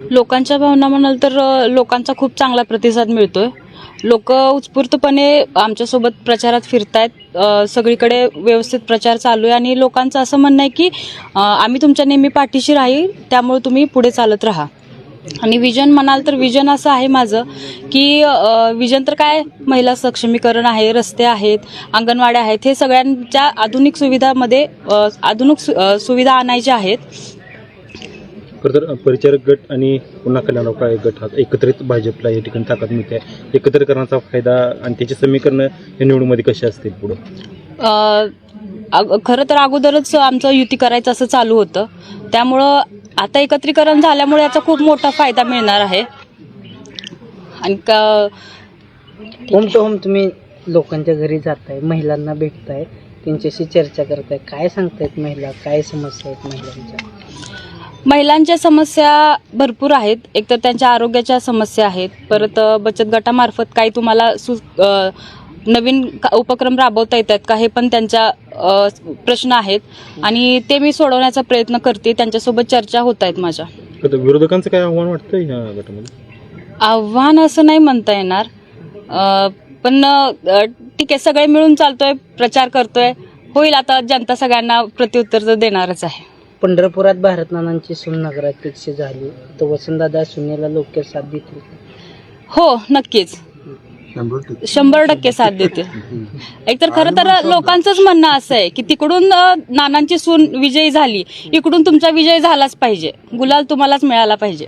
लोकांच्या भावना म्हणाल तर लोकांचा खूप चांगला प्रतिसाद मिळतोय. लोक उत्स्फूर्तपणे आमच्यासोबत प्रचारात फिरतायत. सगळीकडे व्यवस्थित प्रचार चालू आहे आणि लोकांचं असं म्हणणं आहे की आम्ही तुमच्या नेहमी पाठीशी राहील, त्यामुळे तुम्ही पुढे चालत राहा. आणि विजन म्हणाल तर विजन असं आहे माझं की विजन तर काय, महिला सक्षमीकरण आहे, रस्ते आहेत, अंगणवाड्या आहेत, हे सगळ्यांच्या आधुनिक सुविधामध्ये सुविधा आणायच्या आहेत. खरं परिचारक गट आणि पुन्हा कल्याण काय गट हा एकत्रित भाजपला या ठिकाणी ताकद मिळते. एकत्रीकरणाचा फायदा आणि त्याची समीकरणं या निवडणुकीमध्ये कशी असतील पुढे? खरं तर अगोदरच आमचं युती करायचं असं चालू होतं, त्यामुळं आता एकत्रीकरण झाल्यामुळे याचा खूप मोठा फायदा मिळणार आहे. आणि होम टू होम तुम्ही लोकांच्या घरी जाताय, महिलांना भेटताय, त्यांच्याशी चर्चा करताय, काय सांगतायत महिला, काय समस्या आहेत महिलांच्या? महिलांच्या समस्या भरपूर आहेत. एकतर त्यांच्या आरोग्याच्या समस्या आहेत, परत बचत गटामार्फत काही तुम्हाला नवीन उपक्रम राबवता येतात का, हे पण त्यांच्या प्रश्न आहेत आणि ते मी सोडवण्याचा प्रयत्न करते. त्यांच्यासोबत चर्चा होत आहेत माझ्या. विरोधकांचं काय आव्हान वाटतं या गटामध्ये? आव्हान असं नाही म्हणता येणार, पण ठीक आहे, सगळे मिळून चालतोय, प्रचार करतोय, होईल. आता जनता सगळ्यांना प्रत्युत्तर तर देणारच आहे. पंढरपुरात भारतनानांची सून नगराध्यक्ष झाली तर वसंतदादा सुनेला लोक साथ देतील? हो, नक्कीच, 100% साथ देते. एकतर खरं तर लोकांचंच म्हणणं असं आहे की तिकडून नानांची सून विजयी झाली, इकडून तुमचा विजय झालाच पाहिजे, गुलाल तुम्हालाच मिळाला पाहिजे.